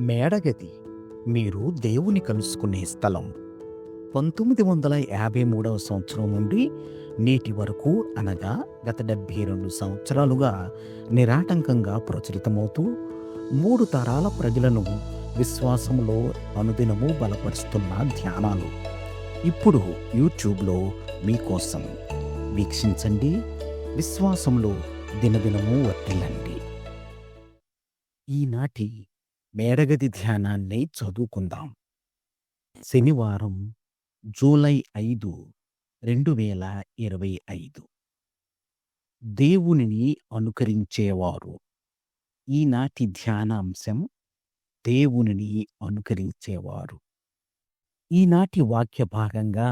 మేడగది మీరు దేవుని కలుసుకునే స్థలం. 1953 సంవత్సరం నుండి నేటి వరకు అనగా గత 72 సంవత్సరాలుగా నిరాటంకంగా ప్రచురితమవుతూ 3 తరాల ప్రజలను విశ్వాసంలో అనుదినము బలపరుస్తున్న ధ్యానాలు ఇప్పుడు యూట్యూబ్లో మీకోసం. వీక్షించండి, విశ్వాసంలో దినదినము వర్ధిల్లండి. ఈనాటి మేడగది ధ్యానాన్ని చదువుకుందాం. శనివారం జూలై 5, 2025. దేవునిని అనుకరించేవారు. ఈనాటి ధ్యానాంశం దేవునిని అనుకరించేవారు. ఈనాటి వాక్య భాగంగా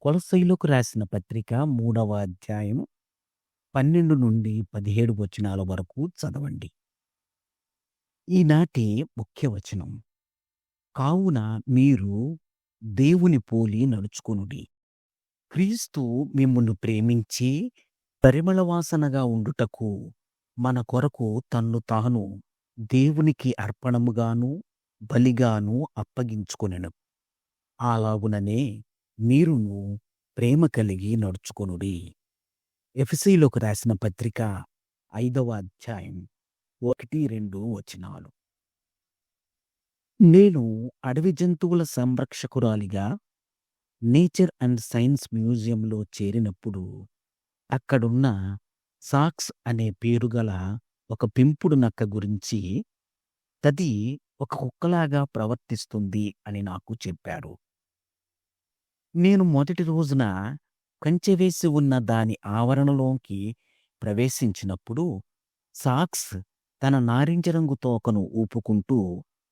కొలస్సీయులకు రాసిన పత్రిక 3వ అధ్యాయం 12 నుండి 17 వచనాల వరకు చదవండి. ఈనాటి ముఖ్య వచనం: కావున మీరు దేవుని పోలి నడుచుకొనుడి. క్రీస్తు మిమ్మును ప్రేమించి పరిమళ వాసనగా ఉండుటకు మన కొరకు తన్ను తాను దేవునికి అర్పణముగాను బలిగాను అప్పగించుకొనెను. అలాగుననే మీరును ప్రేమ కలిగి నడుచుకొనుడి. ఎఫెసీయులకు రాసిన పత్రిక 5వ అధ్యాయం 1-2 వచనాలు. నేను అడవి జంతువుల సంరక్షకురాలిగా నేచర్ అండ్ సైన్స్ మ్యూజియంలో చేరినప్పుడు అక్కడున్న సాక్స్ అనే పేరుగల ఒక పెంపుడు నక్క గురించి తది ఒక కుక్కలాగా ప్రవర్తిస్తుంది అని నాకు చెప్పారు. నేను మొదటి రోజున కంచె వేసి ఉన్న దాని ఆవరణలోకి ప్రవేశించినప్పుడు సాక్స్ తన నారింజ రంగు తోకను ఊపుకుంటూ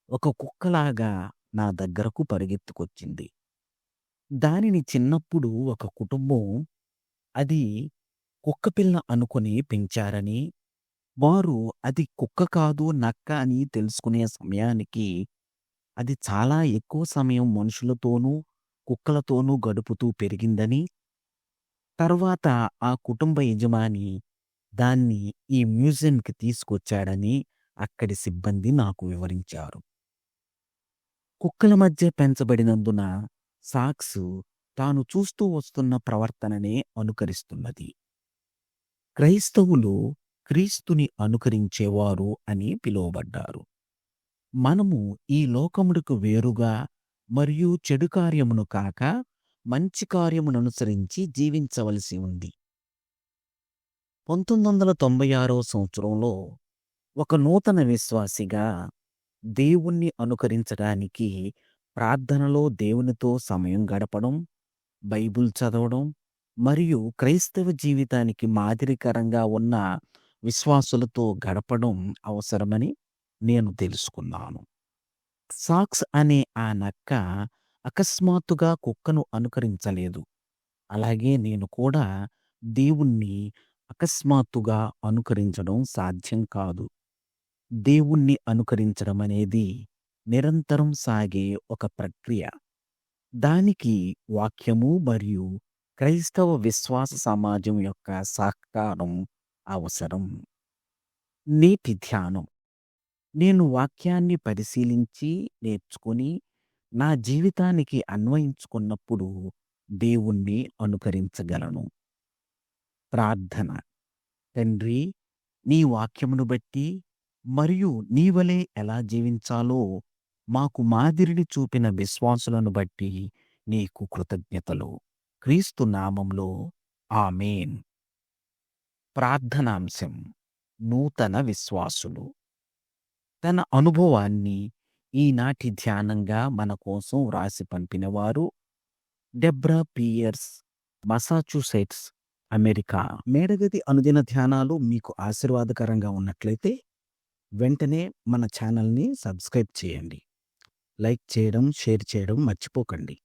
ఒక కుక్కలాగా నా దగ్గరకు పరిగెత్తుకొచ్చింది. దానిని చిన్నప్పుడు ఒక కుటుంబం అది కుక్కపిల్ల అనుకుని పెంచారని, వారు అది కుక్క కాదు నక్క అని తెలుసుకునే సమయానికి అది చాలా ఎక్కువ సమయం మనుషులతోనూ కుక్కలతోనూ గడుపుతూ పెరిగిందని, తర్వాత ఆ కుటుంబ యజమాని దాన్ని ఈ మ్యూజియంకి తీసుకొచ్చాడని అక్కడి సిబ్బంది నాకు వివరించారు. కుక్కల మధ్య పెంచబడినందున సాక్స్ తాను చూస్తూ వస్తున్న ప్రవర్తననే అనుకరిస్తున్నది. క్రైస్తవులు క్రీస్తుని అనుకరించేవారు అని పిలువబడ్డారు. మనము ఈ లోకమునకు వేరుగా మరియు చెడు కార్యమును కాక మంచి కార్యమును అనుసరించి జీవించవలసి ఉంది. 1996వ సంవత్సరంలో ఒక నూతన విశ్వాసిగా దేవుణ్ణి అనుకరించడానికి ప్రార్థనలో దేవునితో సమయం గడపడం, బైబిల్ చదవడం మరియు క్రైస్తవ జీవితానికి మాదిరికరంగా ఉన్న విశ్వాసులతో గడపడం అవసరమని నేను తెలుసుకున్నాను. సాక్స్ అనే ఆ నక్క అకస్మాత్తుగా కుక్కను అనుకరించలేదు. అలాగే నేను కూడా దేవుణ్ణి అకస్మాత్తుగా అనుకరించడం సాధ్యం కాదు. దేవుణ్ణి అనుకరించడం అనేది నిరంతరం సాగే ఒక ప్రక్రియ. దానికి వాక్యము మరియు క్రైస్తవ విశ్వాస సమాజం యొక్క సహకారం అవసరం. నేటి ధ్యానం: నేను వాక్యాన్ని పరిశీలించి నేర్చుకుని నా జీవితానికి అన్వయించుకున్నప్పుడు దేవుణ్ణి అనుకరించగలను. ప్రార్థన: తండ్రి, నీ వాక్యమును బట్టి మరియు నీ వలె ఎలా జీవించాలో మాకు మాదిరిని చూపిన విశ్వాసులను బట్టి నీకు కృతజ్ఞతలు. క్రీస్తు నామంలో ఆమేన్. ప్రార్థనాంశం: నూతన విశ్వాసులు. తన అనుభవాన్ని ఈనాటి ధ్యానంగా మన కోసం వ్రాసి పంపినవారు డెబ్రా పియర్స్, మసాచుసెట్స్, అమెరికా. మేడగది అనుదిన ధ్యానాలు మీకు ఆశీర్వాదకరంగా ఉన్నట్లయితే వెంటనే మన ఛానల్ని సబ్స్క్రైబ్ చేయండి. లైక్ చేయడం, షేర్ చేయడం మర్చిపోకండి.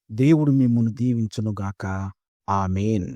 దేవుడు మిమ్మును దీవించునుగాక. ఆమేన్.